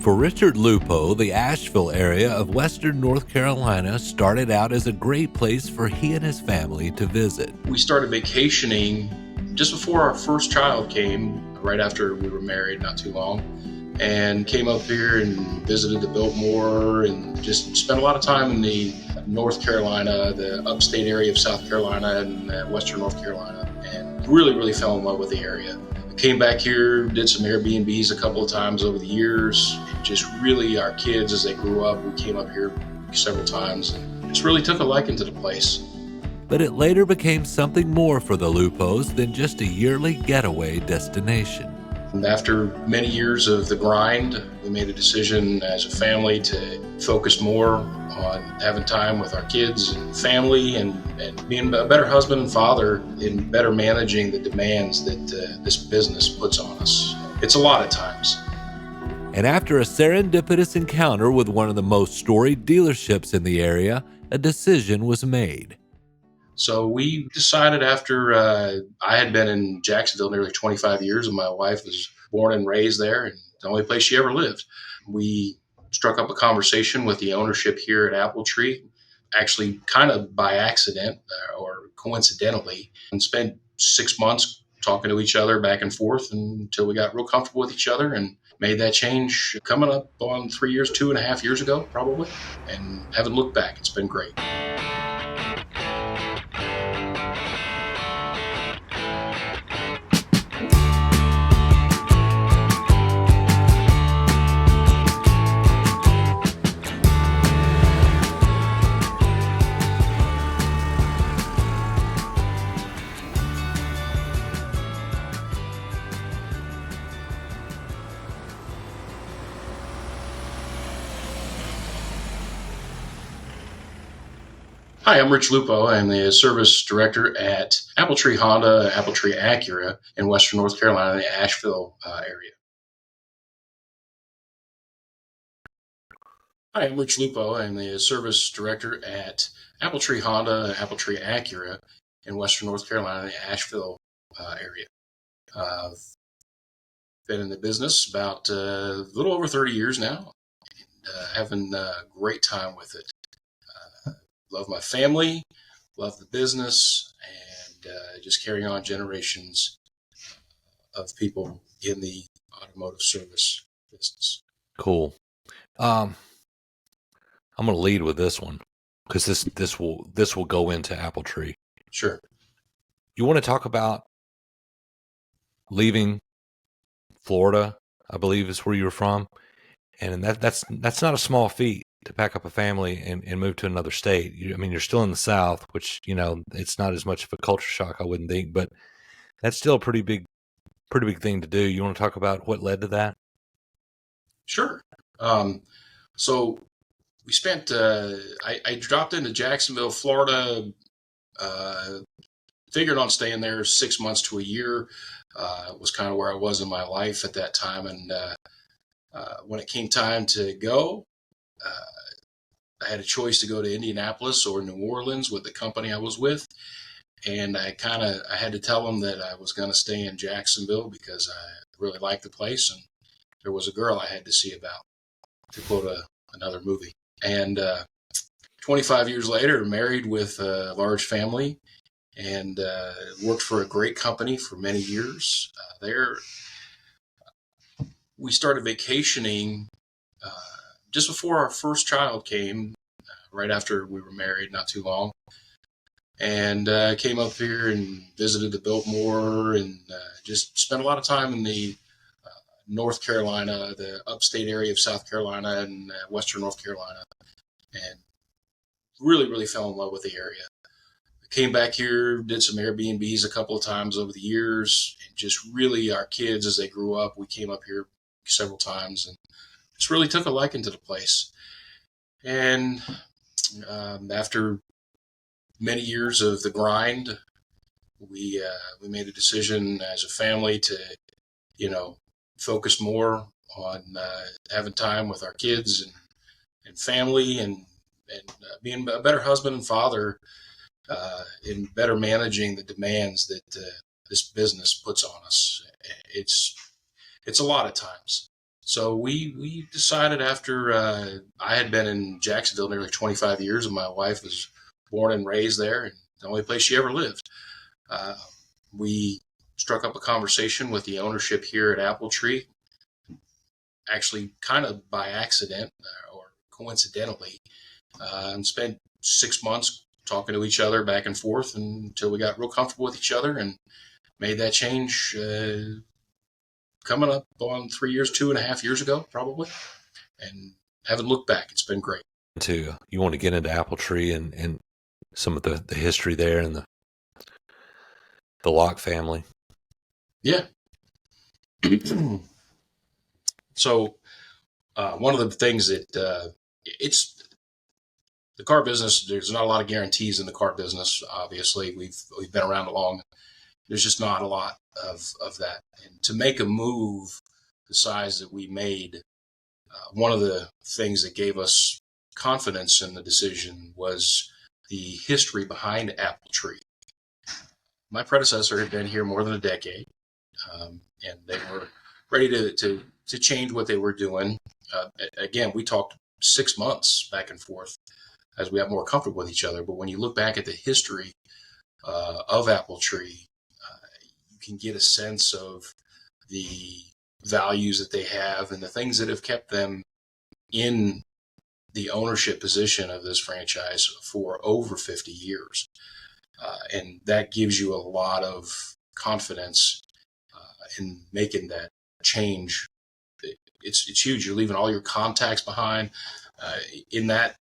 For Richard Lupo, the Asheville area of western North Carolina started out as a great place for he and his family to visit. We started vacationing just before our first child came, right after we were married, not too long, and came up here and visited the Biltmore and just spent a lot of time in the North Carolina, the upstate area of South Carolina and western North Carolina, and really fell in love with the area. Came back here, did some Airbnbs a couple of times over the years. Just really, our kids, as they grew up, we came up here several times and just really took a liking to the place. But it later became something more for the Lupos than just a yearly getaway destination. And after many years of the grind, we made a decision as a family to focus more on having time with our kids and family and being a better husband and father and better managing the demands that this business puts on us. It's a lot of times. And after a serendipitous encounter with one of the most storied dealerships in the area, a decision was made. So we decided after I had been in Jacksonville nearly 25 years and my wife was born and raised there and the only place she ever lived. We struck up a conversation with the ownership here at Apple Tree, actually kind of by accident or coincidentally, and spent 6 months talking to each other back and forth until we got real comfortable with each other and made that change coming up on 3 years, 2.5 years ago, probably, and haven't looked back. It's been great. Hi, I'm Rich Lupo. I'm the service director at Apple Tree Honda, Apple Tree Acura in western North Carolina, the Asheville area. Hi, I'm Rich Lupo. I'm the service director at Apple Tree Honda, Apple Tree Acura in western North Carolina, the Asheville area. I've been in the business about a little over 30 years now, and having a great time with it. Love my family, love the business, and just carrying on generations of people in the automotive service business. Cool. I'm going to lead with this one because this will go into Apple Tree. Sure. You want to talk about leaving Florida, I believe is where you were from, and that's not a small feat to pack up a family and move to another state. You're still in the South, which, it's not as much of a culture shock, I wouldn't think, but that's still a pretty big thing to do. You want to talk about what led to that? Sure. So we spent, I dropped into Jacksonville, Florida, figured on staying there 6 months to a year, was kind of where I was in my life at that time. And when it came time to go, I had a choice to go to Indianapolis or New Orleans with the company I was with. And I had to tell them that I was going to stay in Jacksonville because I really liked the place. And there was a girl I had to see about, to quote another movie. And 25 years later, married with a large family and worked for a great company for many years there. We started vacationing just before our first child came, right after we were married, not too long, and came up here and visited the Biltmore and just spent a lot of time in the North Carolina, the upstate area of South Carolina and western North Carolina, and really fell in love with the area. Came back here, did some Airbnbs a couple of times over the years, and just really, our kids, as they grew up, we came up here several times and just really took a liking to the place. And after many years of the grind, we made a decision as a family to, focus more on having time with our kids and family and being a better husband and father in better managing the demands that this business puts on us. It's a lot of times. So we decided after I had been in Jacksonville nearly 25 years, and my wife was born and raised there, and the only place she ever lived. Uh, we struck up a conversation with the ownership here at Apple Tree, actually kind of by accident or coincidentally, and spent 6 months talking to each other back and forth until we got real comfortable with each other and made that change coming up on 3 years, 2.5 years ago, probably, and haven't looked back. It's been great. You want to get into Apple Tree and some of the history there and the Locke family. Yeah. So one of the things that it's the car business. There's not a lot of guarantees in the car business. Obviously, we've been around long. There's just not a lot of that. And to make a move the size that we made, one of the things that gave us confidence in the decision was the history behind Apple Tree. My predecessor had been here more than a decade, and they were ready to change what they were doing. Again, we talked 6 months back and forth as we got more comfortable with each other. But when you look back at the history of Apple Tree, you can get a sense of the values that they have and the things that have kept them in the ownership position of this franchise for over 50 years. And that gives you a lot of confidence in making that change. It's huge. You're leaving all your contacts behind. In that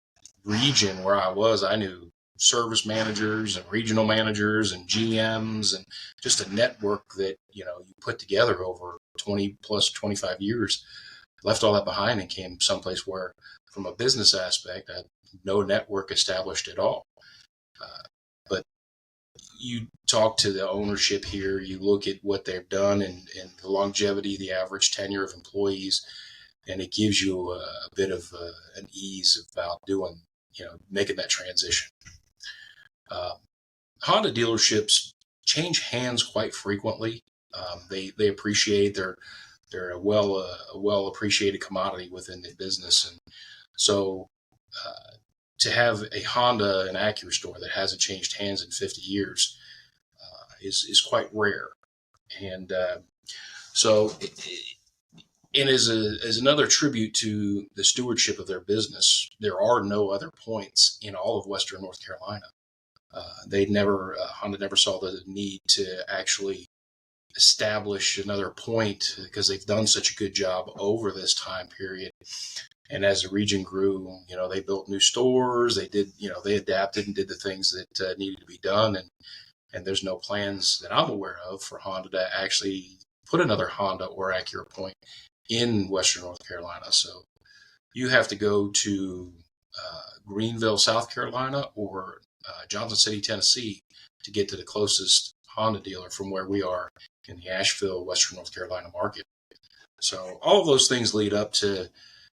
region where I was, I knew service managers and regional managers and GMs and just a network that, you put together over 20 plus 25 years, left all that behind and came someplace where, from a business aspect, I had no network established at all. But you talk to the ownership here, you look at what they've done and the longevity, the average tenure of employees, and it gives you a bit of an ease about making that transition. Honda dealerships change hands quite frequently. They appreciate they're a well appreciated commodity within the business, and so to have a Honda and Acura store that hasn't changed hands in 50 years is quite rare, and and as another tribute to the stewardship of their business, there are no other points in all of Western North Carolina. Honda never saw the need to actually establish another point because they've done such a good job over this time period. And as the region grew, they built new stores. They did, they adapted and did the things that needed to be done. And there's no plans that I'm aware of for Honda to actually put another Honda or Acura point in Western North Carolina. So you have to go to Greenville, South Carolina, or Johnson City, Tennessee, to get to the closest Honda dealer from where we are in the Asheville, Western North Carolina market. So all of those things lead up to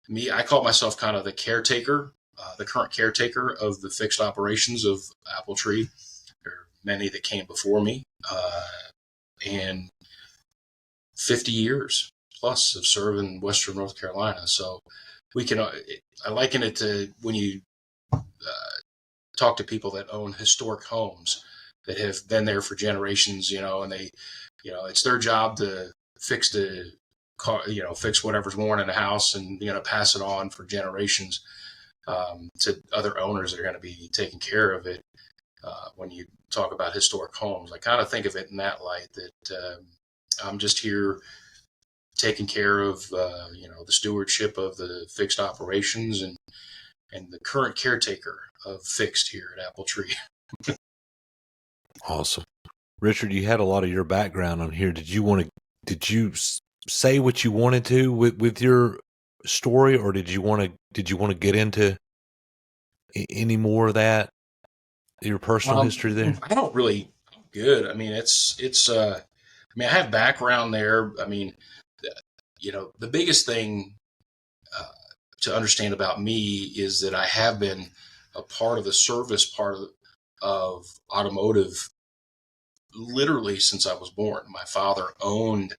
me. I call myself kind of the caretaker, the current caretaker of the fixed operations of Apple Tree. There are many that came before me, and 50 years plus of serving Western North Carolina. So I liken it to when you talk to people that own historic homes that have been there for generations, and they, it's their job to fix the car, fix whatever's worn in the house and, pass it on for generations to other owners that are going to be taking care of it. When you talk about historic homes, I kind of think of it in that light, that I'm just here taking care of, the stewardship of the fixed operations and the current caretaker of fixed here at Apple Tree. Awesome. Richard, you had a lot of your background on here. Did you say what you wanted to with your story, or did you want to get into any more of that, your personal history there? I don't really good. I mean, I have background there. I mean, the biggest thing to understand about me is that I have been a part of the service part of automotive literally since I was born. My father owned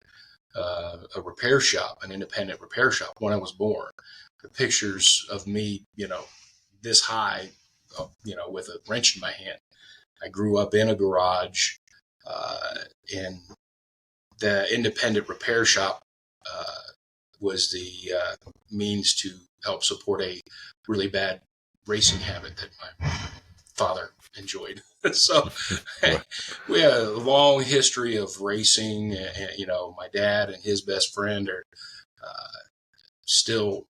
a repair shop, an independent repair shop when I was born. The pictures of me, this high, with a wrench in my hand. I grew up in a garage, and the independent repair shop was the means to help support a really bad racing habit that my father enjoyed. So we had a long history of racing. And, my dad and his best friend are still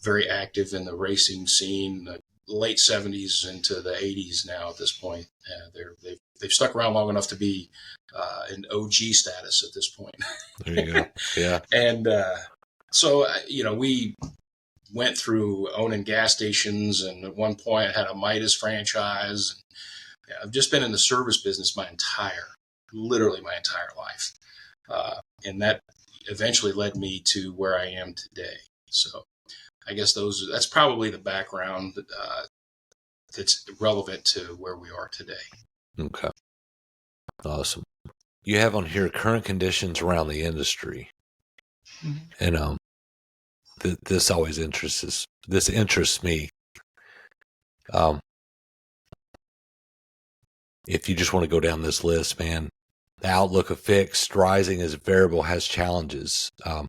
very active in the racing scene. The late 70s into the 80s now at this point. They've stuck around long enough to be in OG status at this point. There you go. Yeah. And so, we went through owning gas stations, and at one point I had a Midas franchise. I've just been in the service business literally my entire life. And that eventually led me to where I am today. So I guess that's probably the background that's relevant to where we are today. Okay. Awesome. You have on here current conditions around the industry. Mm-hmm. And this always interests me. If you just want to go down this list, man, the outlook of fixed, rising as variable has challenges. Let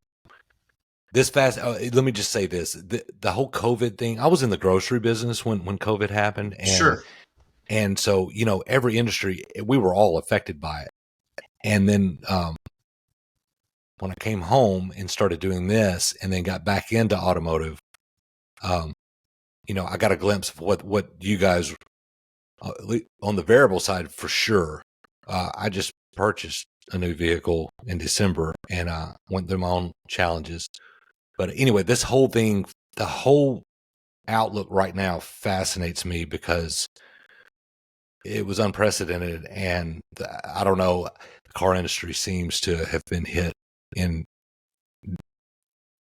me just say this: the whole COVID thing. I was in the grocery business when COVID happened, and sure. And so, every industry, we were all affected by it. And then when I came home and started doing this, and then got back into automotive, I got a glimpse of what you guys on the variable side for sure. I just purchased a new vehicle in December and went through my own challenges. But anyway, this whole thing, the whole outlook right now fascinates me because it was unprecedented, and I don't know, the car industry seems to have been hit in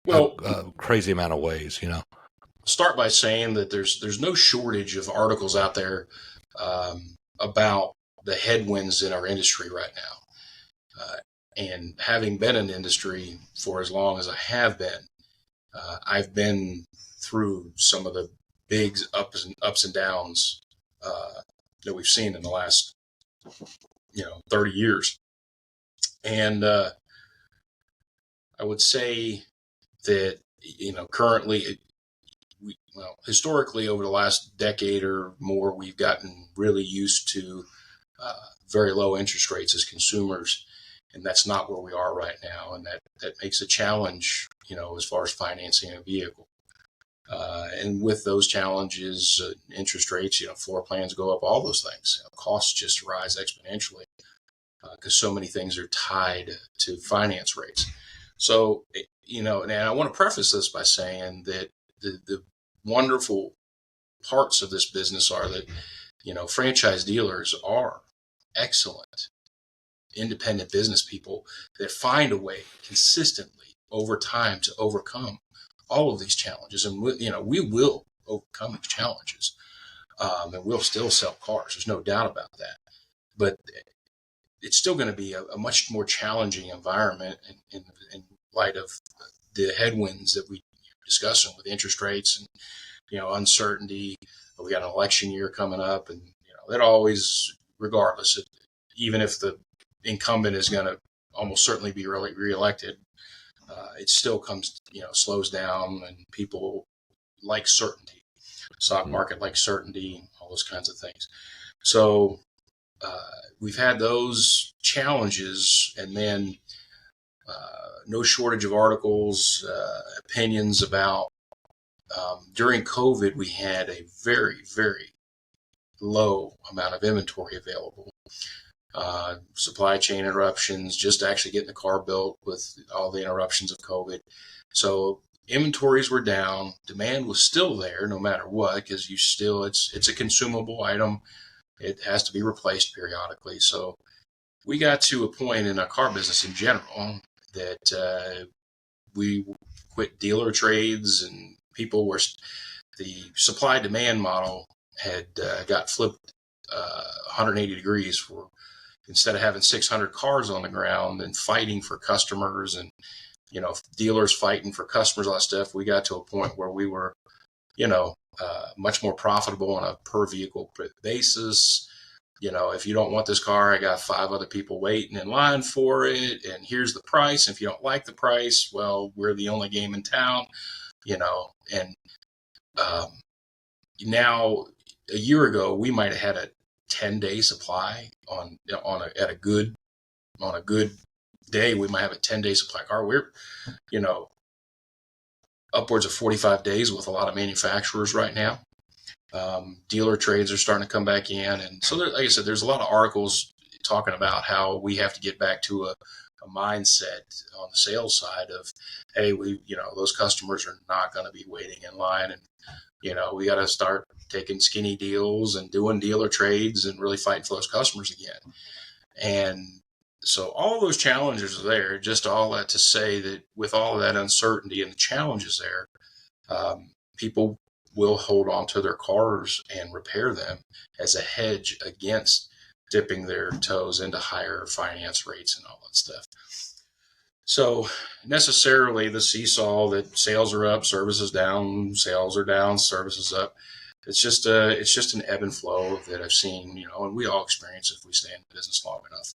a crazy amount of ways, Start by saying that there's no shortage of articles out there about the headwinds in our industry right now. And having been in the industry for as long as I have been, I've been through some of the big ups and downs that we've seen in the last, 30 years. And I would say that, currently, historically over the last decade or more, we've gotten really used to very low interest rates as consumers. And that's not where we are right now. And that makes a challenge, as far as financing a vehicle. And with those challenges, interest rates, floor plans go up, all those things. Costs just rise exponentially because so many things are tied to finance rates. So, and I want to preface this by saying that the wonderful parts of this business are that, franchise dealers are excellent independent business people that find a way consistently over time to overcome all of these challenges. And we will overcome these challenges, and we'll still sell cars. There's no doubt about that. But it's still going to be a much more challenging environment in light of the headwinds that we discussing with interest rates and, uncertainty. We got an election year coming up, and, that always, regardless, even if the incumbent is going to almost certainly be reelected, it still comes, slows down, and people like certainty. Stock market like certainty, all those kinds of things. So we've had those challenges, and then no shortage of articles, opinions about. During COVID, we had a very, very low amount of inventory available. Supply chain interruptions, just actually getting the car built with all the interruptions of COVID. So inventories were down. Demand was still there no matter what, because it's a consumable item. It has to be replaced periodically. So we got to a point in our car business in general that we quit dealer trades, and the supply demand model had got flipped 180 degrees for instead of having 600 cars on the ground and fighting for customers and, dealers fighting for customers, all that stuff, we got to a point where we were, much more profitable on a per vehicle basis. If you don't want this car, I got 5 other people waiting in line for it, and here's the price. If you don't like the price, well, we're the only game in town, and now a year ago, we might have had a 10-day supply on a good day. We might have a 10-day supply car. We're, upwards of 45 days with a lot of manufacturers right now. Dealer trades are starting to come back in. And so, like I said, there's a lot of articles talking about how we have to get back to a mindset on the sales side of, hey, those customers are not going to be waiting in line. And, we got to start taking skinny deals and doing dealer trades and really fighting for those customers again. And so all those challenges are there. Just all that to say that with all of that uncertainty and the challenges there, people will hold on to their cars and repair them as a hedge against dipping their toes into higher finance rates and all that stuff. So necessarily the seesaw that sales are up, services down, sales are down, services up. It's just an ebb and flow that I've seen, and we all experience if we stay in business long enough.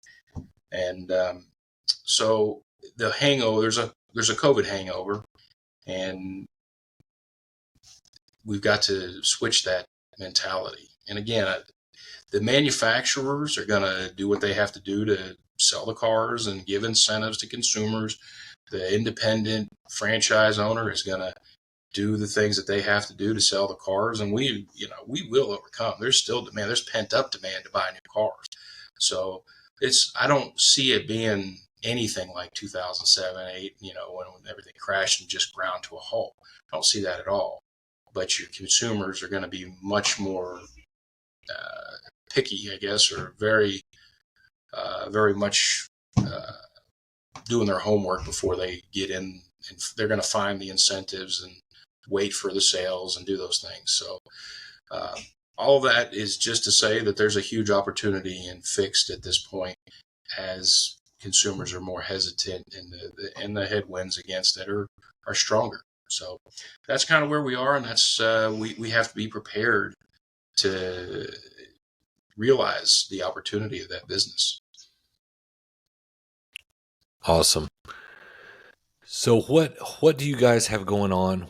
And so the hangover, there's a COVID hangover, and we've got to switch that mentality. And again, the manufacturers are going to do what they have to do to sell the cars and give incentives to consumers. The independent franchise owner is going to do the things that they have to do to sell the cars, and we will overcome. There's still demand. There's pent up demand to buy new cars. So I don't see it being anything like 2007, 8, when everything crashed and just ground to a halt. I don't see that at all. But your consumers are going to be much more picky, I guess, or very, very much doing their homework before they get in, and they're going to find the incentives and wait for the sales and do those things. So all of that is just to say that there's a huge opportunity in fixed at this point, as consumers are more hesitant and the headwinds against it are stronger. So that's kind of where we are, and that's we have to be prepared to realize the opportunity of that business. Awesome. So what do you guys have going on?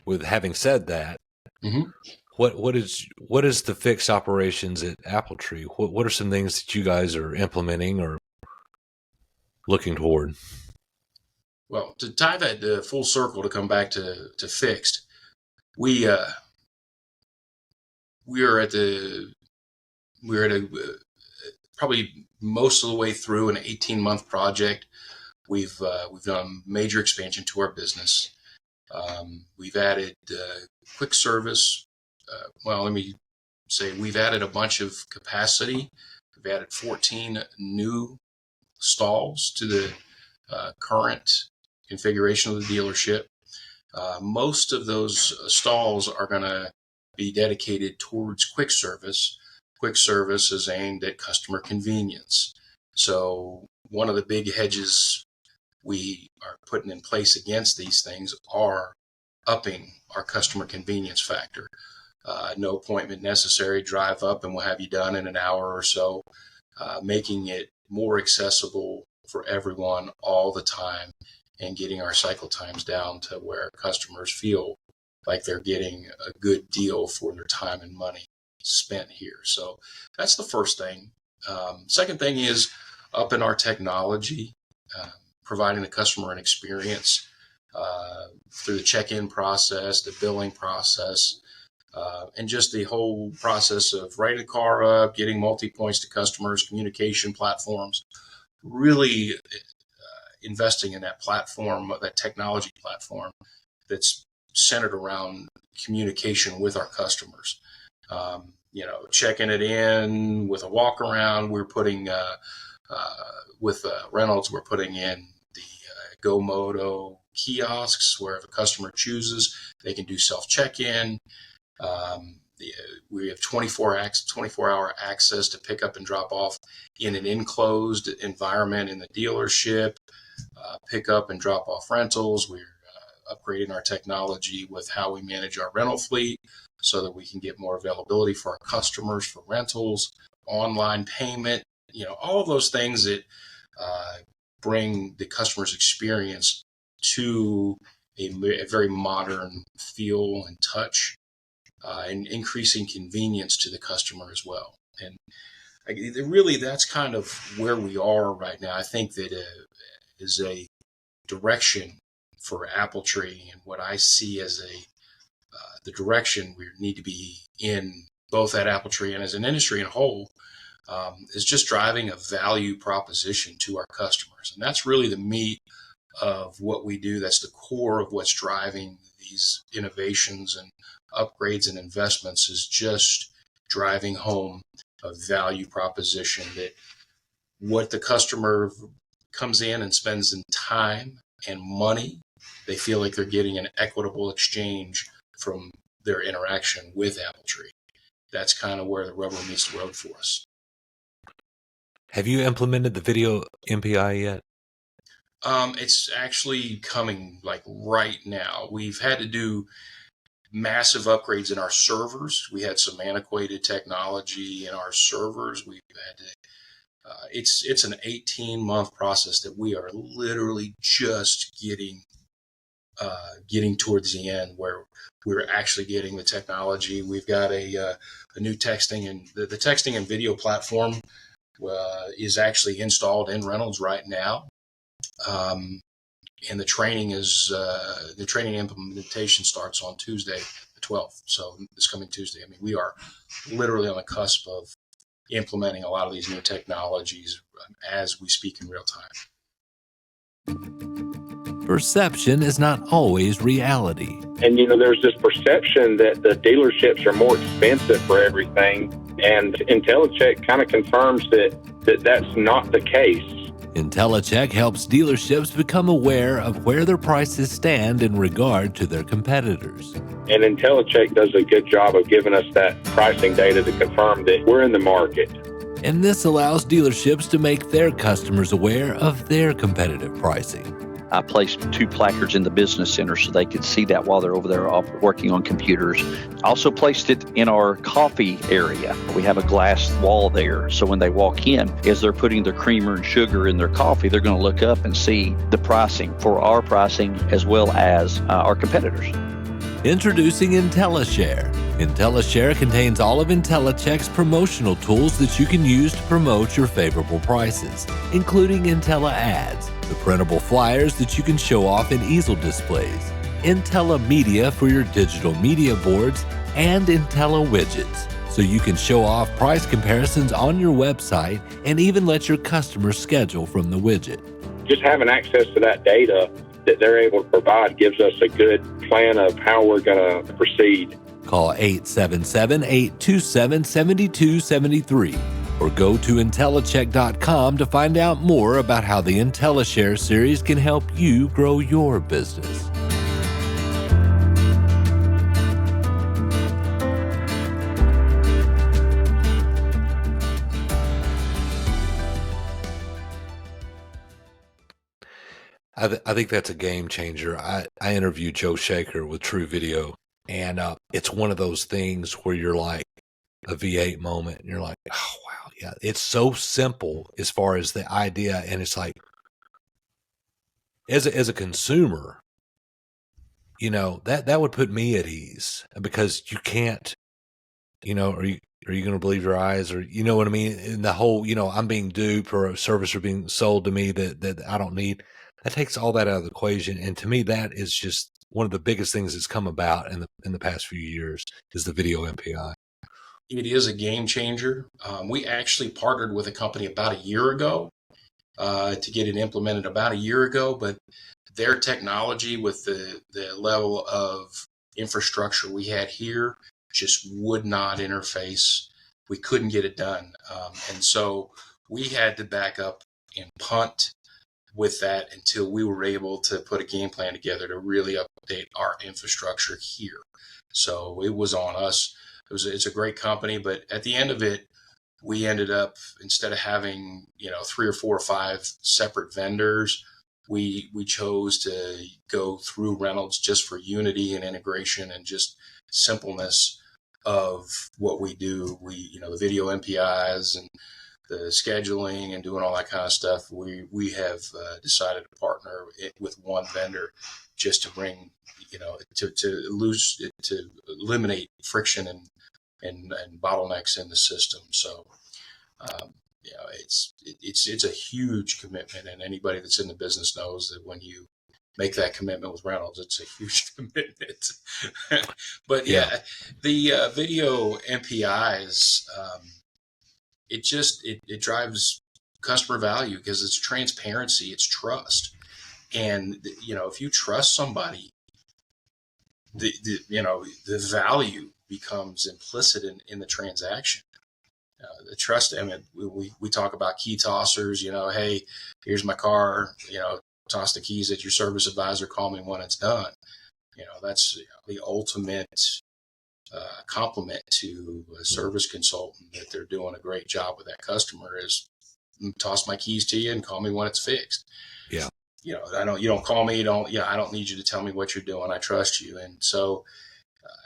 With having said that, mm-hmm. what is the fixed operations at Appletree? What are some things that you guys are implementing or looking toward? Well, to tie that full circle, to come back to fixed, we're at probably most of the way through an 18-month project. We've done major expansion to our business. We've added quick service. Let me say we've added a bunch of capacity. We've added 14 new stalls to the current configuration of the dealership. Most of those stalls are going to be dedicated towards quick service. Quick service is aimed at customer convenience. So one of the big hedges we are putting in place against these things are upping our customer convenience factor. No appointment necessary, drive up and we'll have you done in an hour or so, making it more accessible for everyone all the time and getting our cycle times down to where customers feel like they're getting a good deal for their time and money spent here. So that's the first thing. Second thing is upping our technology, providing the customer an experience through the check-in process, the billing process, and just the whole process of writing the car up, getting multi-points to customers, communication platforms, really investing in that platform, that technology platform that's centered around communication with our customers. Checking it in with a walk around. We're putting with Reynolds, we're putting in the Go Moto kiosks where if a customer chooses, they can do self check-in. We have 24-hour access to pick up and drop off in an enclosed environment in the dealership, pick up and drop off rentals. We're upgrading our technology with how we manage our rental fleet so that we can get more availability for our customers for rentals, online payment, all of those things that bring the customer's experience to a very modern feel and touch, and increasing convenience to the customer as well. And really, that's kind of where we are right now. I think that is a direction for Apple Tree, and what I see as the direction we need to be in, both at Apple Tree and as an industry in whole, is just driving a value proposition to our customers. And that's really the meat of what we do. That's the core of what's driving these innovations and upgrades and investments, is just driving home a value proposition that what the customer comes in and spends in time and money, they feel like they're getting an equitable exchange from their interaction with Apple Tree. That's kind of where the rubber meets the road for us. Have you implemented the video MPI yet? It's actually coming like right now. We've had to do massive upgrades in our servers. We had some antiquated technology in our servers. We've had to. It's an 18-month process that we are literally just getting towards the end, where we're actually getting the technology. We've got a new texting, and the texting and video platform is actually installed in Reynolds right now. And the training implementation starts on Tuesday, the 12th. So this coming Tuesday. I mean, we are literally on the cusp of implementing a lot of these new technologies as we speak in real time. Perception is not always reality. And, there's this perception that the dealerships are more expensive for everything. And InteliChek kind of confirms that that's not the case. InteliChek helps dealerships become aware of where their prices stand in regard to their competitors. And InteliChek does a good job of giving us that pricing data to confirm that we're in the market. And this allows dealerships to make their customers aware of their competitive pricing. I placed 2 placards in the business center so they could see that while they're over there working on computers. I also placed it in our coffee area. We have a glass wall there, so when they walk in, as they're putting their creamer and sugar in their coffee, they're going to look up and see the pricing for our pricing as well as our competitors. Introducing InteliShare. InteliShare contains all of InteliChek's promotional tools that you can use to promote your favorable prices, including InteliAds, the printable flyers that you can show off in easel displays, InteliMedia for your digital media boards, and InteliWidgets, so you can show off price comparisons on your website and even let your customers schedule from the widget. Just having access to that data that they're able to provide gives us a good plan of how we're going to proceed. Call 877-827-7273 or go to InteliChek.com to find out more about how the InteliShare Series can help you grow your business. I think that's a game changer. I interviewed Joe Shaker with True Video, and it's one of those things where you're like a V8 moment, and you're like, oh, wow, yeah. It's so simple as far as the idea, and it's like, as a consumer, that would put me at ease, because you can't, are you going to believe your eyes, or you know what I mean? And the whole, I'm being duped, or a service are being sold to me that I don't need. That takes all that out of the equation, and to me, that is just one of the biggest things that's come about in the past few years is the video MPI. It is a game changer. We actually partnered with a company about a year ago to get it implemented about a year ago, but their technology with the level of infrastructure we had here just would not interface. We couldn't get it done, and so we had to back up and punt with that until we were able to put a game plan together to really update our infrastructure here. So it was on us it's a great company, but at the end of it, we ended up, instead of having, 3 or 4 or 5 separate vendors, we chose to go through Reynolds just for unity and integration and just simpleness of what we do. The video MPIs and the scheduling and doing all that kind of stuff. We have decided to partner with one vendor just to bring, to eliminate friction and bottlenecks in the system. So, it's a huge commitment, and anybody that's in the business knows that when you make that commitment with Reynolds, it's a huge commitment. But the video MPIs, it drives customer value because it's transparency, it's trust, and if you trust somebody, the value becomes implicit in the transaction. The trust, we talk about key tossers, hey, here's my car, toss the keys at your service advisor, call me when it's done. That's the ultimate compliment to a service consultant, that they're doing a great job with that customer, is toss my keys to you and call me when it's fixed. Yeah. You don't call me. I don't need you to tell me what you're doing. I trust you. And so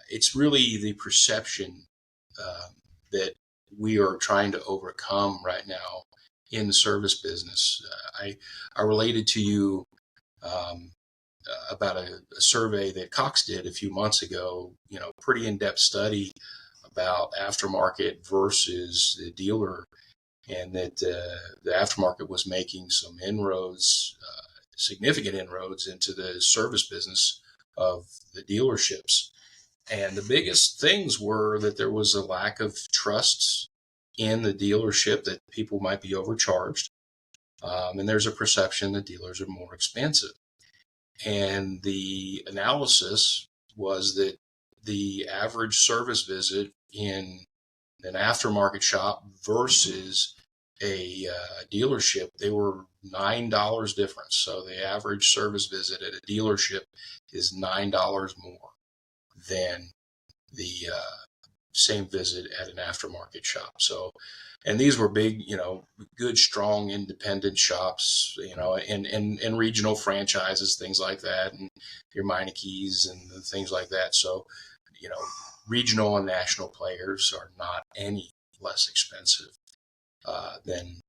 it's really the perception that we are trying to overcome right now in the service business. I related to you about a survey that Cox did a few months ago, pretty in-depth study about aftermarket versus the dealer, and that the aftermarket was making some inroads, significant inroads into the service business of the dealerships. And the biggest things were that there was a lack of trust in the dealership, that people might be overcharged. And there's a perception that dealers are more expensive. And the analysis was that the average service visit in an aftermarket shop versus a dealership, they were $9 difference. So the average service visit at a dealership is $9 more than the same visit at an aftermarket shop. So, and these were big, good, strong, independent shops, and regional franchises, things like that, and your Meinekes and things like that. So, regional and national players are not any less expensive than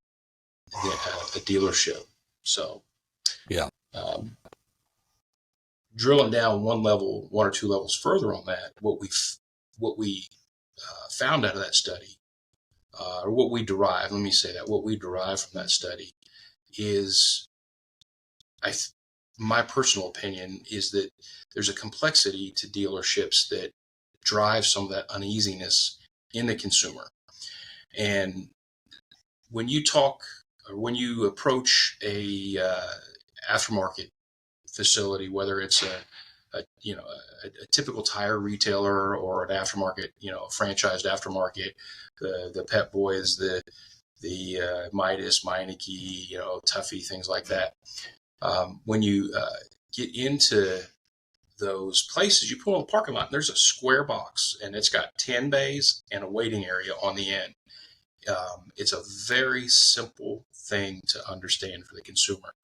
a dealership. So, drilling down one or two levels further on that, what we found out of that study, or what we derived from that study is, my personal opinion is that there's a complexity to dealerships that drive some of that uneasiness in the consumer. And when you approach a aftermarket facility, whether it's a typical tire retailer or an aftermarket, franchised aftermarket, the Pep Boys, the Midas, Meineke, Tuffy, things like that. When you get into those places, you pull in the parking lot, and there's a square box, and it's got 10 bays and a waiting area on the end. It's a very simple thing to understand for the consumer.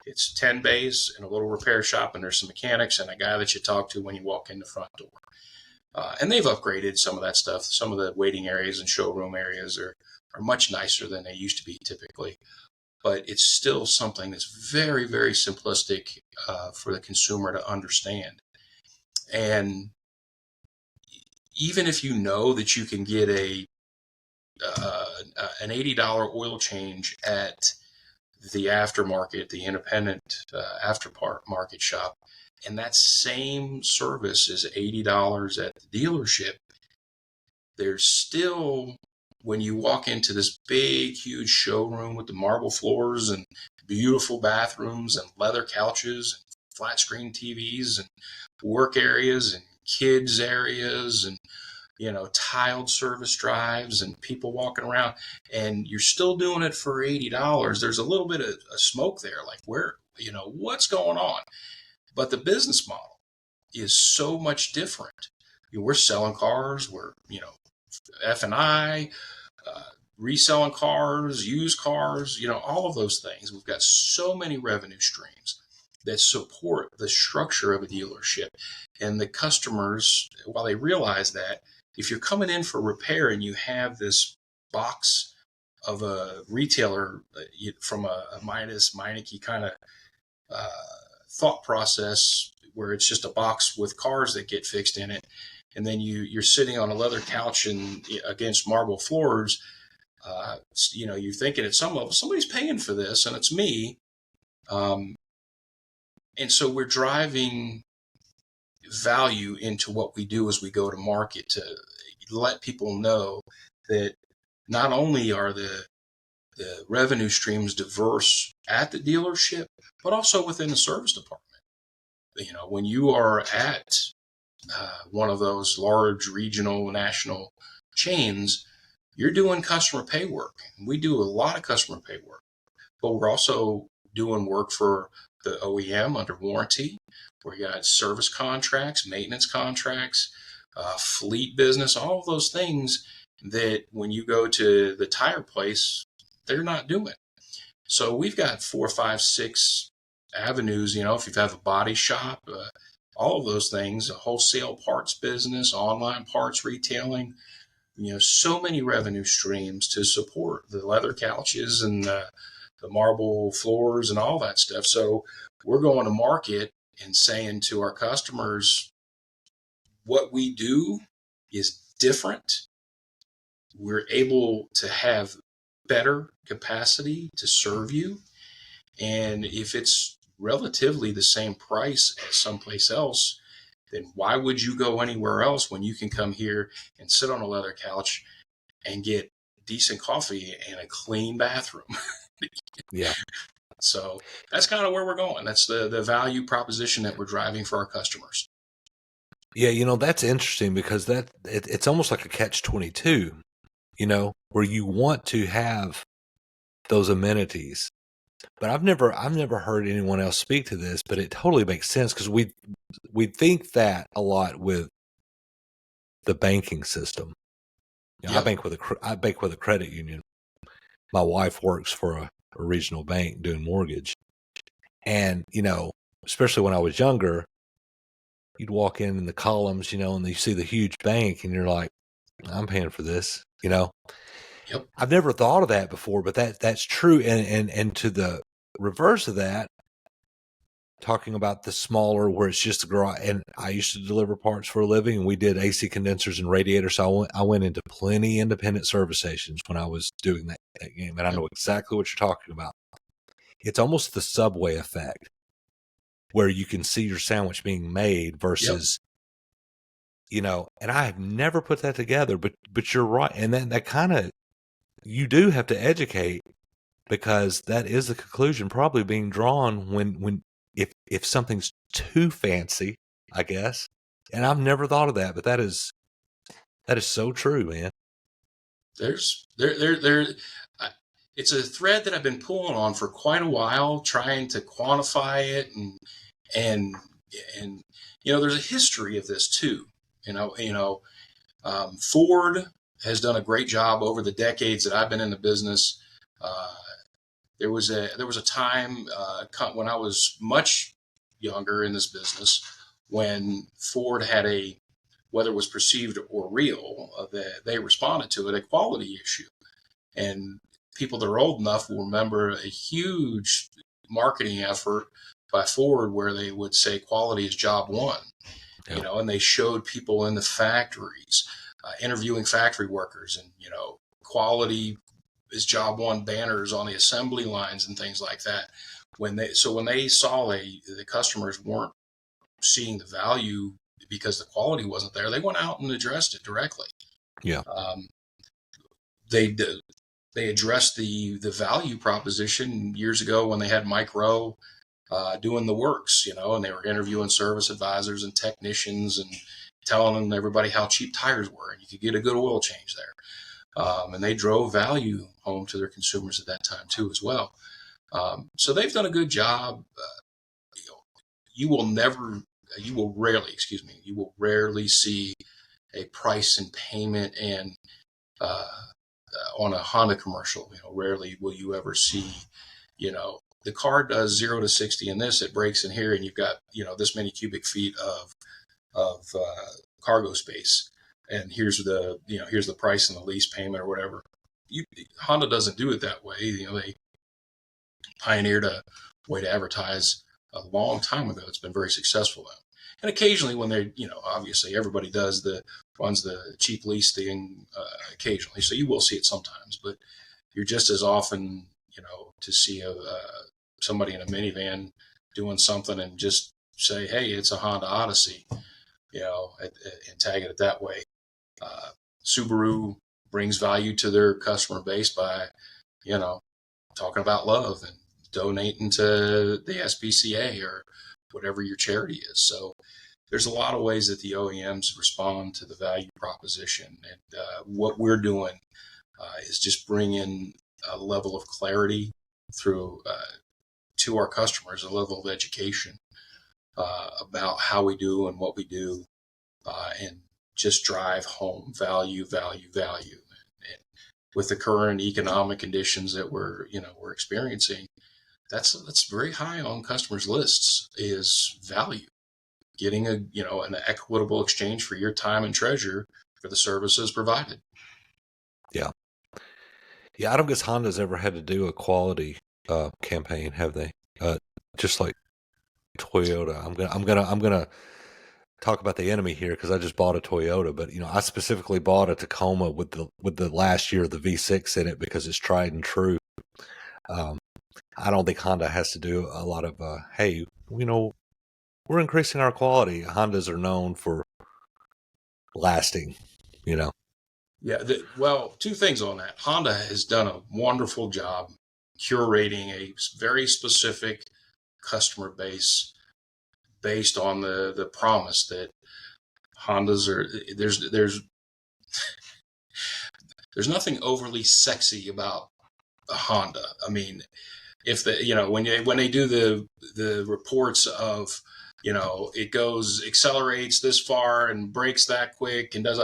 It's 10 bays and a little repair shop, and there's some mechanics and a guy that you talk to when you walk in the front door. And they've upgraded some of that stuff. Some of the waiting areas and showroom areas are much nicer than they used to be typically. But it's still something that's very, very simplistic for the consumer to understand. And even if you know that you can get an $80 oil change at the aftermarket, the independent aftermarket shop, and that same service is $80 at the dealership, there's still, when you walk into this big, huge showroom with the marble floors and beautiful bathrooms and leather couches and flat screen TVs and work areas and kids areas and tiled service drives and people walking around, and you're still doing it for $80, there's a little bit of smoke there, like what's going on? But the business model is so much different we're selling cars, we're, F&I, uh, reselling cars, used cars, all of those things. We've got so many revenue streams that support the structure of a dealership. And the customers, while they realize that, if you're coming in for repair and you have this box of a retailer from a Midas, Meineke kind of uh, thought process, where it's just a box with cars that get fixed in it, and then you're sitting on a leather couch and against marble floors, you're thinking at some level somebody's paying for this, and it's me. And so we're driving value into what we do as we go to market to let people know that not only are the revenue streams diverse at the dealership, but also within the service department. When you are at one of those large regional, national chains, you're doing customer pay work. We do a lot of customer pay work, but we're also doing work for the OEM under warranty. We got service contracts, maintenance contracts, fleet business, all of those things that when you go to the tire place, they're not doing. So we've got 4, 5, 6 avenues, if you have a body shop, all of those things, a wholesale parts business, online parts retailing, so many revenue streams to support the leather couches and the marble floors and all that stuff. So we're going to market and saying to our customers, what we do is different. We're able to have better capacity to serve you. And if it's relatively the same price as someplace else, then why would you go anywhere else when you can come here and sit on a leather couch and get decent coffee and a clean bathroom? Yeah. So that's kind of where we're going. That's the value proposition that we're driving for our customers. Yeah, that's interesting because it's almost like a catch-22, where you want to have those amenities. But I've never heard anyone else speak to this, but it totally makes sense because we think that a lot with the banking system. Yep. I bank with a credit union. My wife works for a regional bank doing mortgage, and especially when I was younger, you'd walk in the columns, and you see the huge bank, and you're like, I'm paying for this, Yep. I've never thought of that before, but that's true. And to the reverse of that, talking about the smaller where it's just a garage, and I used to deliver parts for a living, and we did AC condensers and radiators. So I went into plenty independent service stations when I was doing that game, and I know exactly what you're talking about. It's almost the Subway effect, where you can see your sandwich being made versus, and I have never put that together, but you're right. And then that kind of, you do have to educate, because that is the conclusion probably being drawn when if something's too fancy, I guess. And I've never thought of that, but that is so true, man. It's a thread that I've been pulling on for quite a while, trying to quantify it, and there's a history of this too. Ford has done a great job over the decades that I've been in the business. There was a time when I was much younger in this business when Ford had whether it was perceived or real, that they responded to it, a quality issue. And people that are old enough will remember a huge marketing effort by Ford where they would say quality is job one. Yep. And they showed people in the factories interviewing factory workers, and quality is job one banners on the assembly lines and things like that. When they saw the customers weren't seeing the value because the quality wasn't there, they went out and addressed it directly. Yeah. They addressed the value proposition years ago when they had Mike Rowe doing the works, and they were interviewing service advisors and technicians and telling everybody how cheap tires were, and you could get a good oil change there. And they drove value home to their consumers at that time too, as well. So they've done a good job. You will rarely see a price and payment and on a Honda commercial. Rarely will you ever see, the car does 0 to 60 in this, it breaks in here, and you've got, this many cubic feet of cargo space, and here's the price and the lease payment or whatever. Honda doesn't do it that way. They pioneered a way to advertise a long time ago. It's been very successful though. And occasionally when they, obviously everybody runs the cheap lease thing occasionally. So you will see it sometimes, but you're just as often, to see somebody in a minivan doing something and just say, hey, it's a Honda Odyssey, and tag it that way. Subaru brings value to their customer base by, talking about love and donating to the SPCA or whatever your charity is. So there's a lot of ways that the OEMs respond to the value proposition. And what we're doing is just bringing a level of clarity through to our customers, a level of education about how we do and what we do, and just drive home value. And with the current economic conditions that we're experiencing, that's very high on customers' lists is value. Getting an equitable exchange for your time and treasure for the services provided. Yeah. Yeah, I don't guess Honda's ever had to do a quality campaign, have they? Just like Toyota. I'm gonna talk about the enemy here because I just bought a Toyota, but I specifically bought a Tacoma with the last year of the V6 in it because it's tried and true. I don't think Honda has to do a lot of hey, we're increasing our quality. Hondas are known for lasting, Yeah. Well, two things on that. Honda has done a wonderful job curating a very specific customer base based on the promise that Hondas are. There's nothing overly sexy about a Honda. I mean, if when they do the reports of it accelerates this far and brakes that quick and does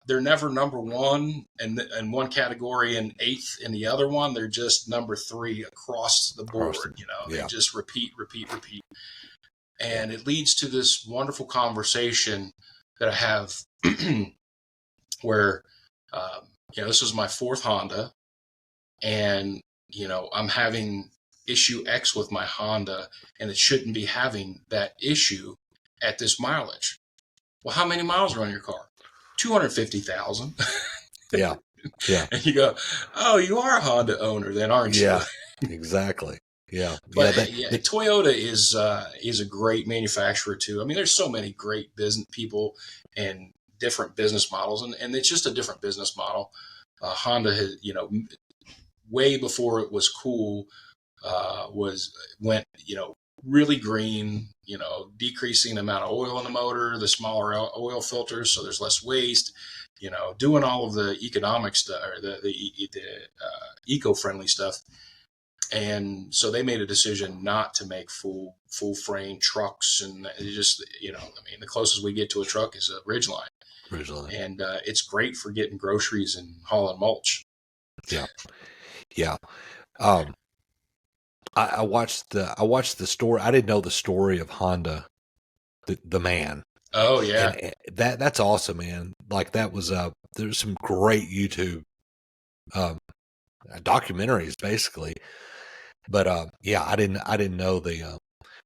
they're never number one in one category and eighth in the other one. They're just number 3 across the board. They just repeat. And it leads to this wonderful conversation that I have where, this is my 4th Honda, and, I'm having issue X with my Honda, and it shouldn't be having that issue at this mileage. Well, how many miles are on your car? 250,000. Yeah. And you go, oh, you are a Honda owner then, aren't you? Yeah, exactly. Yeah. But Toyota is a great manufacturer too. I mean, there's so many great business people and different business models, and it's just a different business model. Honda has, way before it was cool, went really green, decreasing the amount of oil in the motor, the smaller oil filters, so there's less waste, doing all of the economic stuff, or the eco-friendly stuff. And so they made a decision not to make full frame trucks, and it just, the closest we get to a truck is a Ridgeline. And it's great for getting groceries and hauling mulch. Yeah. I watched the story. I didn't know the story of Honda, the man. Oh yeah, and that's awesome, man. Like that was there's some great YouTube documentaries, basically. But I didn't know the.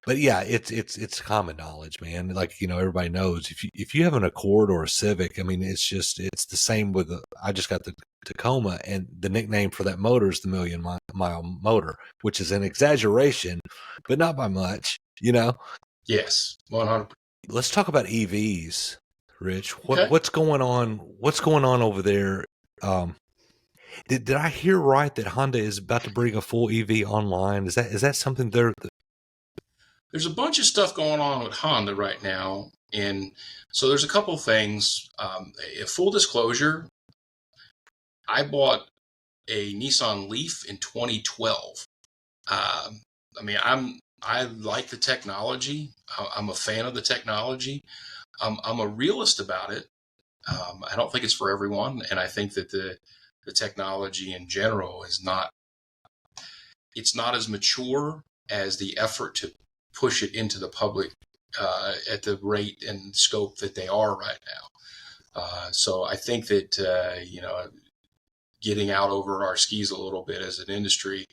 But yeah, it's common knowledge, man. Like everybody knows if you have an Accord or a Civic, I mean, it's the same with I just got the Tacoma, and the nickname for that motor is the Million Mile Motor, which is an exaggeration, but not by much, Yes, 100%. Let's talk about EVs, Rich. Okay. What's going on? What's going on over there? Did I hear right that Honda is about to bring a full EV online? Is that something There's a bunch of stuff going on with Honda right now, and so there's a couple of things. Full disclosure, I bought a Nissan Leaf in 2012. I like the technology. I'm a fan of the technology. I'm a realist about it. I don't think it's for everyone, and I think that the technology in general is not, it's not as mature as the effort to push it into the public at the rate and scope that they are right now. So I think that getting out over our skis a little bit as an industry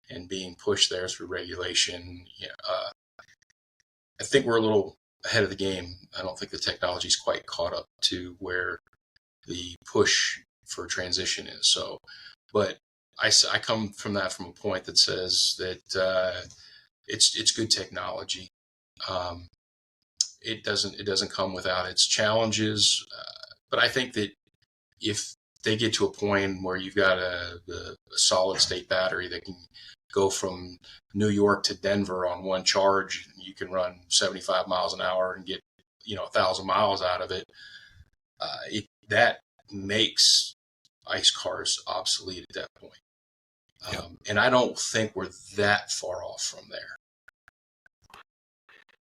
and being pushed there through regulation, I think we're a little ahead of the game. I don't think the technology's quite caught up to where the push for transition is. So, but I come from that from a point that says that it's good technology. It doesn't come without its challenges, but I think that if they get to a point where you've got a solid state battery that can go from New York to Denver on one charge, and you can run 75 miles an hour and get 1,000 miles out of it, that makes ICE cars obsolete at that point. Yep. And I don't think we're that far off from there.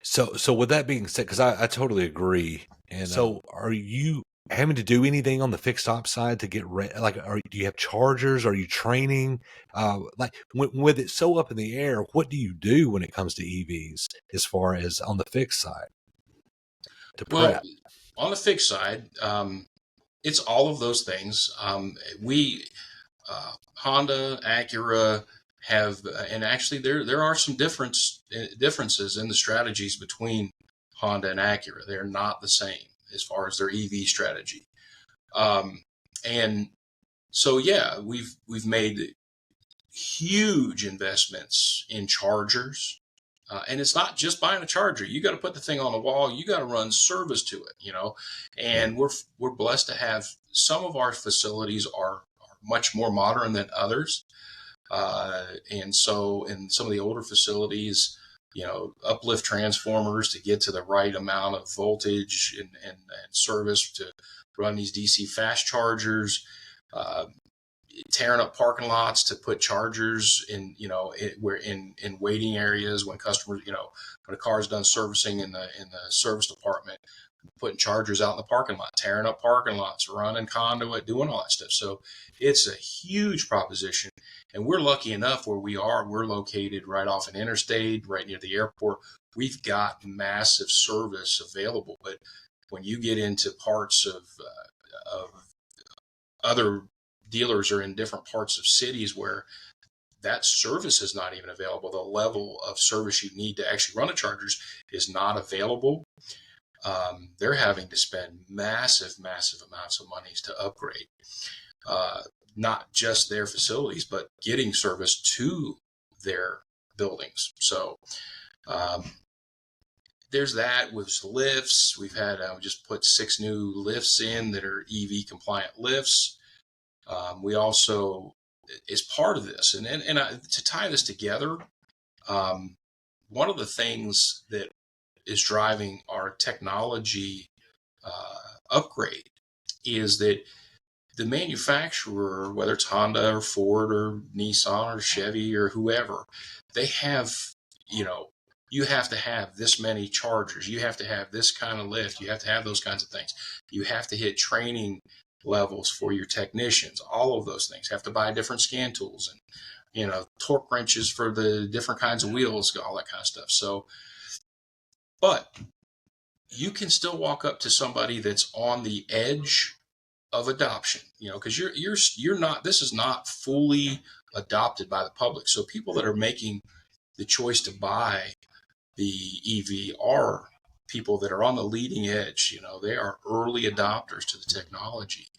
So with that being said, because I totally agree. And so are you having to do anything on the fixed ops side to get ready? Like, do you have chargers? Are you training? Like with it so up in the air, what do you do when it comes to EVs as far as on the fixed side to prep? Well, on the fixed side, it's all of those things. Honda, Acura have, and actually there are some differences in the strategies between Honda and Acura. They're not the same as far as their EV strategy. And so, yeah, we've made huge investments in chargers. And it's not just buying a charger. You got to put the thing on the wall. You got to run service to it, and we're blessed to have some of our facilities are much more modern than others. And so in some of the older facilities, uplift transformers to get to the right amount of voltage and service to run these DC fast chargers, tearing up parking lots to put chargers in, in waiting areas when customers, when a car is done servicing in the service department, putting chargers out in the parking lot, tearing up parking lots, running conduit, doing all that stuff. So it's a huge proposition. And we're lucky enough where we're located right off an interstate, right near the airport. We've got massive service available. But when you get into parts of other dealers are in different parts of cities where that service is not even available, the level of service you need to actually run the chargers is not available. They're having to spend massive amounts of money to upgrade, not just their facilities, but getting service to their buildings. So there's that with lifts. We've had just put 6 new lifts in that are EV compliant lifts. We also, as part of this, and to tie this together, one of the things that is driving our technology upgrade is that the manufacturer, whether it's Honda or Ford or Nissan or Chevy or whoever, they have, you have to have this many chargers. You have to have this kind of lift. You have to have those kinds of things. You have to hit training levels for your technicians. All of those things. Have to buy different scan tools and, torque wrenches for the different kinds of wheels, all that kind of stuff. So, but you can still walk up to somebody that's on the edge of adoption, because you're not, this is not fully adopted by the public. So people that are making the choice to buy the EV are people that are on the leading edge. They are early adopters to the technology,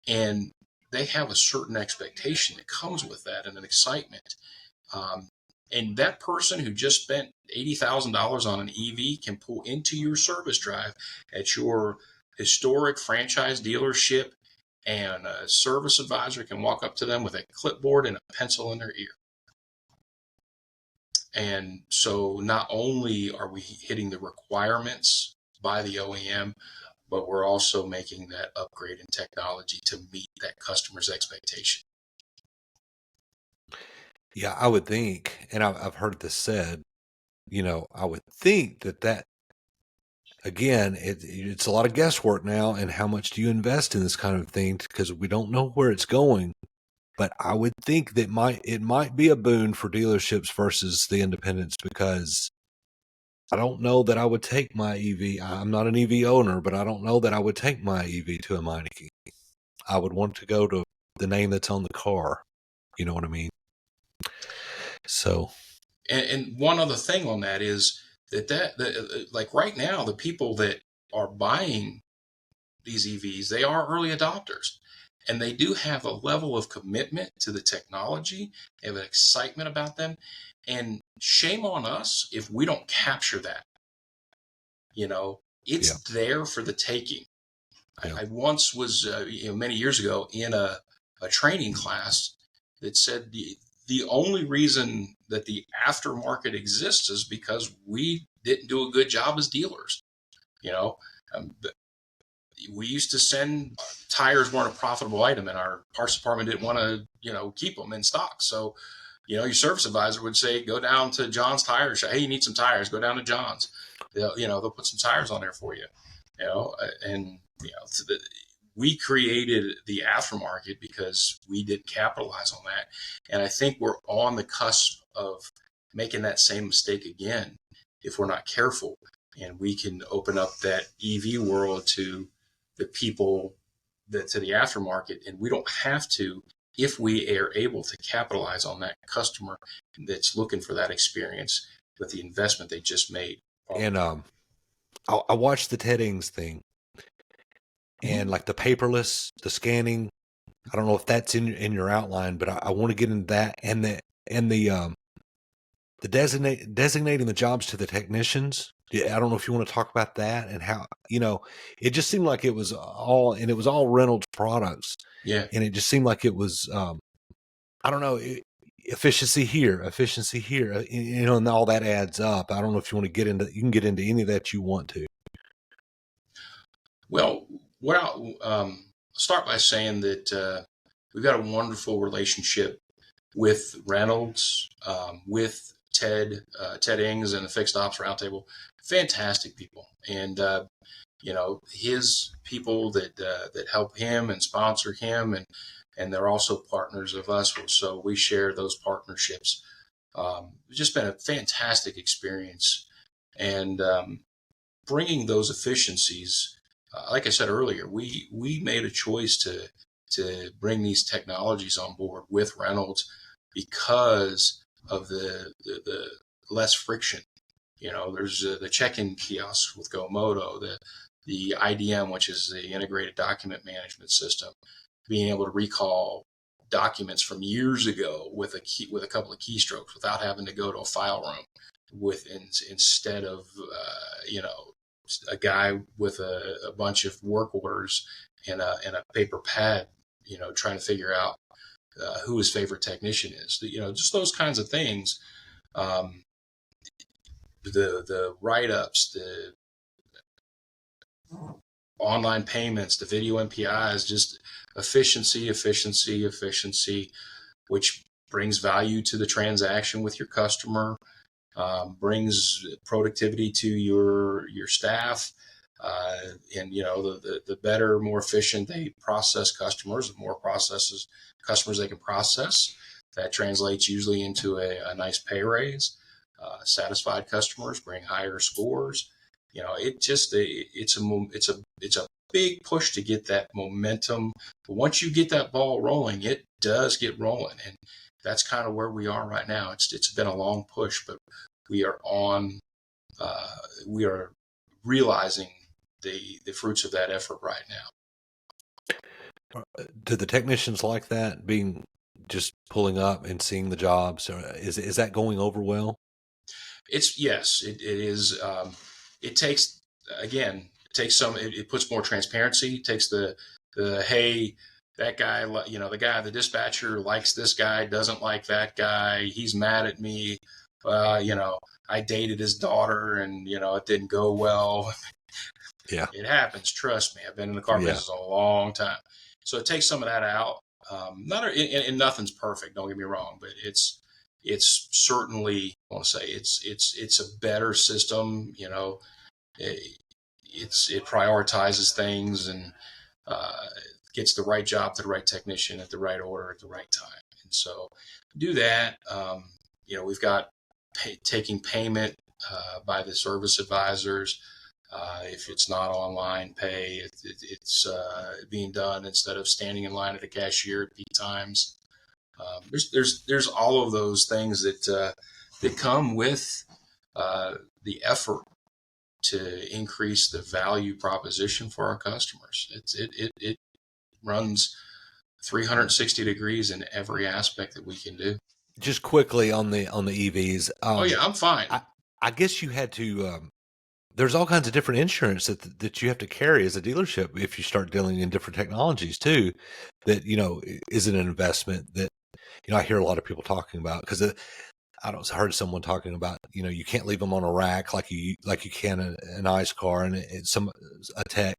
and they have a certain expectation that comes with that and an excitement. And that person who just spent $80,000 on an EV can pull into your service drive at your historic franchise dealership, and a service advisor can walk up to them with a clipboard and a pencil in their ear. And so not only are we hitting the requirements by the OEM, but we're also making that upgrade in technology to meet that customer's expectation. Yeah, I would think, and I've heard this said, I would think that again, it's a lot of guesswork now. And how much do you invest in this kind of thing? Because we don't know where it's going. But I would think that it might be a boon for dealerships versus the independents, because I don't know that I would take my EV. I'm not an EV owner, but I don't know that I would take my EV to a Meineke. I would want to go to the name that's on the car. You know what I mean? So, and one other thing on that is that like right now, the people that are buying these EVs, they are early adopters, and they do have a level of commitment to the technology. They have an excitement about them, and shame on us if we don't capture that. It's there for the taking. I once was, many years ago, in a training class that said the only reason that the aftermarket exists is because we didn't do a good job as dealers. We used to send tires weren't a profitable item, and our parts department didn't want to, keep them in stock. So, your service advisor would say, go down to John's Tire Shop. Hey, you need some tires, go down to John's. They'll put some tires on there for you, and, we created the aftermarket because we didn't capitalize on that. And I think we're on the cusp of making that same mistake again if we're not careful. And we can open up that EV world to the people, to the aftermarket, and we don't have to if we are able to capitalize on that customer that's looking for that experience with the investment they just made. And I watched the Ted Ings thing, and like the paperless, the scanning. I don't know if that's in your outline, but I want to get into that, and the designating the jobs to the technicians. I don't know if you want to talk about that and how, it just seemed like it was all Reynolds products. Yeah. And it just seemed like it was, I don't know, efficiency here, and all that adds up. I don't know if you can get into any of that you want to. Well, I'll start by saying that we've got a wonderful relationship with Reynolds, with Ted Ings and the Fixed Ops Roundtable. Fantastic people. And, his people that help him and sponsor him, and they're also partners of us. So we share those partnerships. It's just been a fantastic experience. And bringing those efficiencies, like I said earlier, we made a choice to bring these technologies on board with Reynolds because of the less friction. There's the check-in kiosks with GoMoto, the IDM, which is the integrated document management system, being able to recall documents from years ago with a couple of keystrokes without having to go to a file room instead of a guy with a bunch of work orders and a paper pad, trying to figure out who his favorite technician is. Just those kinds of things. The write-ups, the online payments, the video MPIs, just efficiency, which brings value to the transaction with your customer, brings productivity to your staff, and the better, more efficient they process customers, the more customers they can process. That translates usually into a nice pay raise. Satisfied customers bring higher scores. It's a big push to get that momentum. But once you get that ball rolling, it does get rolling, and that's kind of where we are right now. It's been a long push, but we are realizing the fruits of that effort right now. Do the technicians like that, being just pulling up and seeing the jobs? Is that going over well? Yes, it is. It takes some. It puts more transparency. It takes the hey, that guy, the dispatcher likes this guy, doesn't like that guy. He's mad at me. I dated his daughter, and it didn't go well. Yeah, it happens. Trust me, I've been in the car business a long time, so it takes some of that out. And nothing's perfect. Don't get me wrong, but it's certainly, I want to say it's a better system. it prioritizes things and gets the right job to the right technician at the right order at the right time. And so do that. We've got taking payment by the service advisors. If it's not online pay, it's being done instead of standing in line at a cashier at peak times. There's all of those things that come with the effort to increase the value proposition for our customers. It runs 360 degrees in every aspect that we can do. Just quickly on the EVs. Oh yeah, I'm fine. I guess you had to. There's all kinds of different insurance that you have to carry as a dealership if you start dealing in different technologies too. That is an investment that I hear a lot of people talking about, because I heard someone talking about you can't leave them on a rack like you can an ICE car, and a tech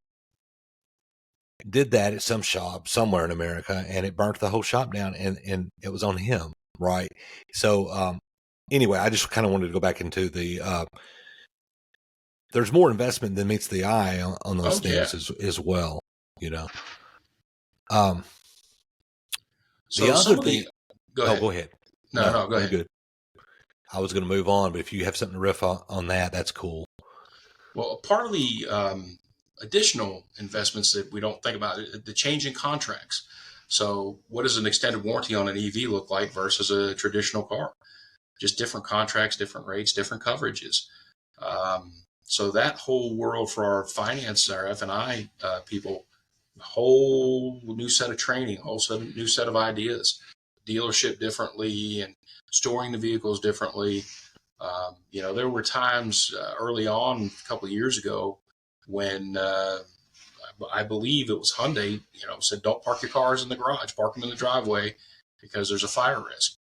did that at some shop somewhere in America, and it burnt the whole shop down, and it was on him, right? So anyway, I just kind of wanted to go back into the there's more investment than meets the eye on those things as well, So the other thing. Go ahead. Go ahead. No, go ahead. Good. I was going to move on, but if you have something to riff on that, that's cool. Well, part of the additional investments that we don't think about, the change in contracts. So what does an extended warranty on an EV look like versus a traditional car? Just different contracts, different rates, different coverages. So that whole world for our finance, our F&I people, whole new set of training, new set of ideas, dealership differently and storing the vehicles differently. There were times early on, a couple of years ago, when I believe it was Hyundai, said, don't park your cars in the garage, park them in the driveway because there's a fire risk.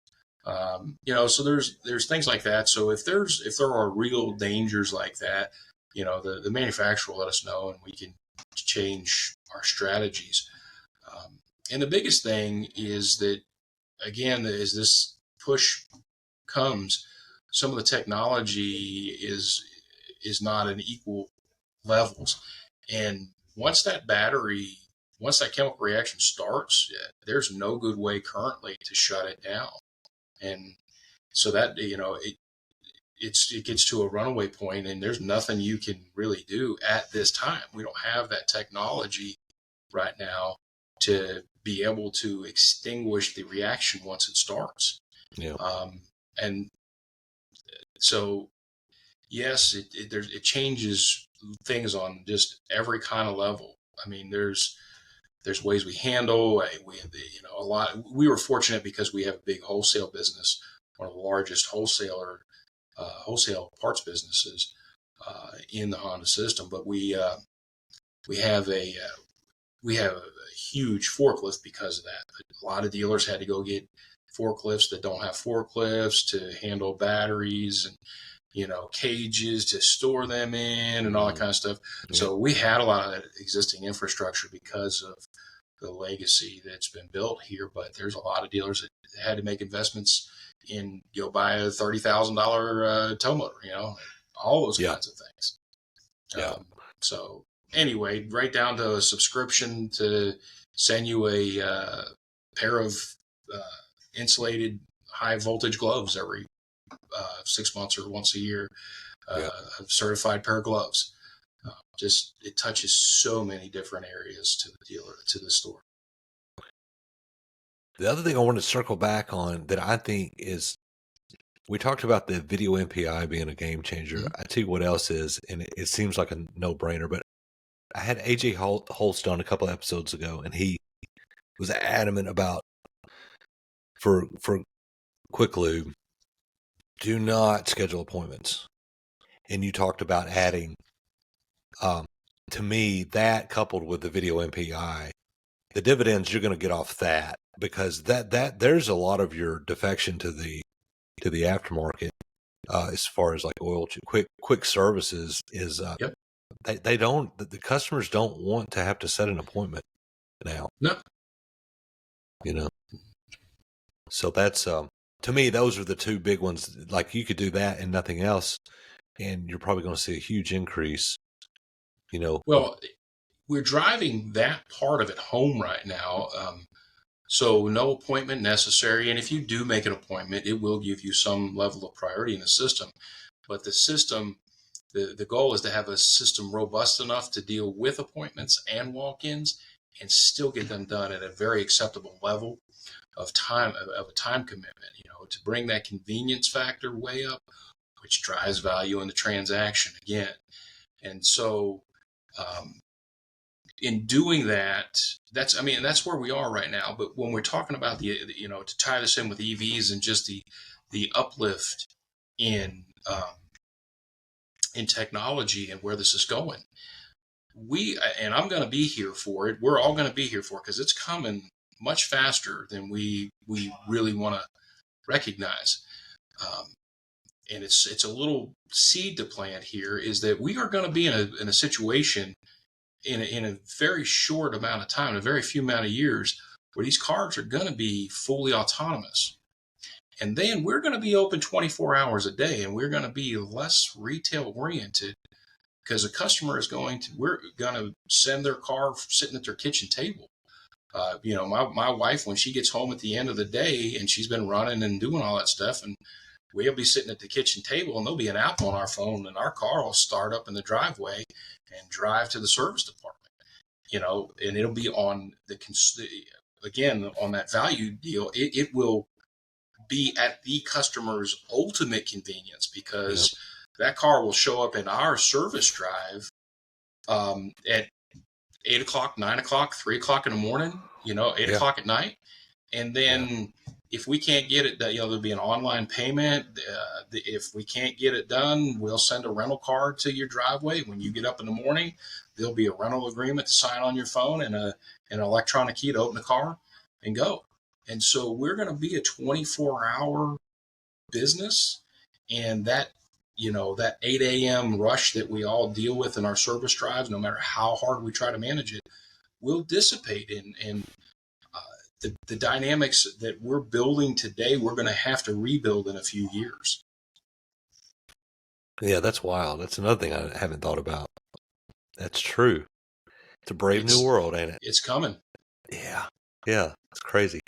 So there's things like that. So if there are real dangers like that, the manufacturer will let us know and we can change our strategies. And the biggest thing is that, again, as this push comes, some of the technology is not in equal levels. And once that chemical reaction starts, there's no good way currently to shut it down. And so that, it gets to a runaway point, and there's nothing you can really do at this time. We don't have that technology right now to be able to extinguish the reaction once it starts. Yeah. And so, yes, it changes things on just every kind of level. I mean, there's ways we handle. A lot. We were fortunate because we have a big wholesale business, one of the largest wholesale parts businesses in the Honda system. But we have a huge forklift because of that. A lot of dealers had to go get forklifts that don't have forklifts to handle batteries and cages to store them in and all that kind of stuff. Yeah. So we had a lot of that existing infrastructure because of the legacy that's been built here. But there's a lot of dealers that had to make investments in buy a $30,000 tow motor, all those kinds of things. Yeah. So anyway, right down to a subscription to send you a pair of insulated high voltage gloves every 6 months or once a year, a certified pair of gloves. It touches so many different areas to the dealer, to the store. The other thing I want to circle back on that I think is, we talked about the video MPI being a game changer. Mm-hmm. I tell you what else is, and it seems like a no-brainer, but I had AJ Holst on a couple of episodes ago, and he was adamant about, for Quick Lube, do not schedule appointments. And you talked about adding, to me, that coupled with the video MPI, the dividends you're going to get off that, because that there's a lot of your defection to the aftermarket, as far as like oil quick services is, they don't, the customers don't want to have to set an appointment now. No. So that's, to me, those are the two big ones. Like, you could do that and nothing else, and you're probably going to see a huge increase Well, we're driving that part of it home right now. So no appointment necessary. And if you do make an appointment, it will give you some level of priority in the system. But the system, the goal is to have a system robust enough to deal with appointments and walk-ins and still get them done at a very acceptable level of time, of a time commitment, to bring that convenience factor way up, which drives value in the transaction again. And so, in doing that, that's where we are right now. But when we're talking about to tie this in with EVs and just the uplift in technology and where this is going, I'm going to be here for it. We're all going to be here for it because it's coming much faster than we really want to recognize. And it's a little seed to plant here, is that we are going to be in a situation in a very short amount of time, a very few amount of years, where these cars are going to be fully autonomous. And then we're going to be open 24 hours a day, and we're going to be less retail oriented because the customer we're going to send their car sitting at their kitchen table. My wife, when she gets home at the end of the day and she's been running and doing all that stuff, and we'll be sitting at the kitchen table and there'll be an app on our phone and our car will start up in the driveway and drive to the service department, and it'll be on on that value deal. It will be at the customer's ultimate convenience because that car will show up in our service drive at 8 o'clock, 9 o'clock, 3 o'clock in the morning, 8 o'clock at night. And then if we can't get it, there'll be an online payment. If we can't get it done, we'll send a rental car to your driveway. When you get up in the morning, there'll be a rental agreement to sign on your phone and an electronic key to open the car and go. And so we're going to be a 24-hour business, and that 8 a.m. rush that we all deal with in our service drives, no matter how hard we try to manage it, will dissipate. And the dynamics that we're building today, we're going to have to rebuild in a few years. Yeah, that's wild. That's another thing I haven't thought about. That's true. It's a brave new world, ain't it? It's coming. Yeah. It's crazy.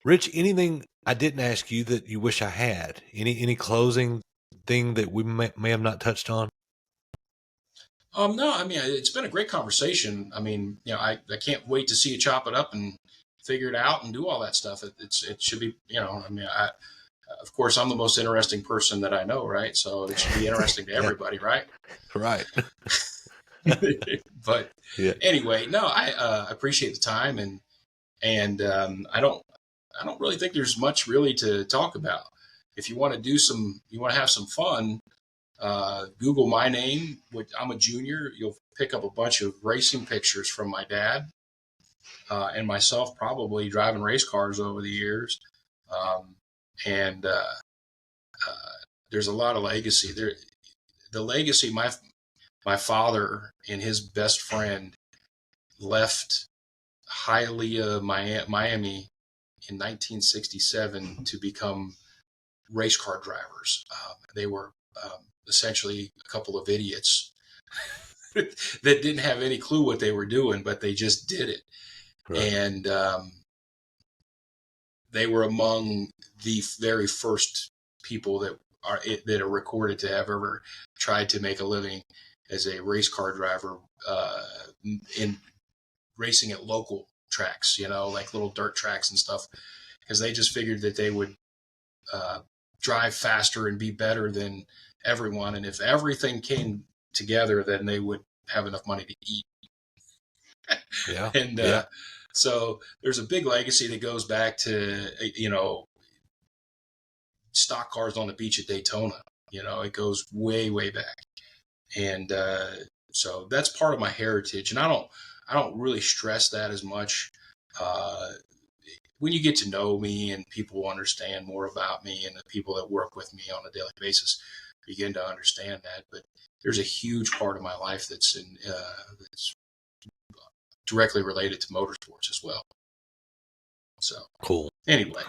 Rich, anything I didn't ask you that you wish I had? Any closing thing that we may have not touched on? No, it's been a great conversation. I can't wait to see you chop it up and figure it out and do all that stuff. It should be, of course, I'm the most interesting person that I know, right? So it should be interesting to everybody, right? Right. But anyway, no, I appreciate the time, and I don't really think there's much really to talk about. If you want to have some fun, Google my name. I'm a junior. You'll pick up a bunch of racing pictures from my dad and myself, probably driving race cars over the years. And there's a lot of legacy there. The legacy, my father and his best friend left Hialeah, Miami in 1967 to become race car drivers. They were essentially a couple of idiots that didn't have any clue what they were doing, but they just did it. Right. And they were among the very first people that are recorded to have ever tried to make a living as a race car driver in racing at local tracks, like little dirt tracks and stuff, because they just figured that they would drive faster and be better than everyone. And if everything came together, then they would have enough money to eat. So there's a big legacy that goes back to, stock cars on the beach at Daytona. It goes way, way back. And so that's part of my heritage. And I don't really stress that as much. When you get to know me and people understand more about me, and the people that work with me on a daily basis begin to understand that. But there's a huge part of my life that's directly related to motorsports as well. So cool. Anyway,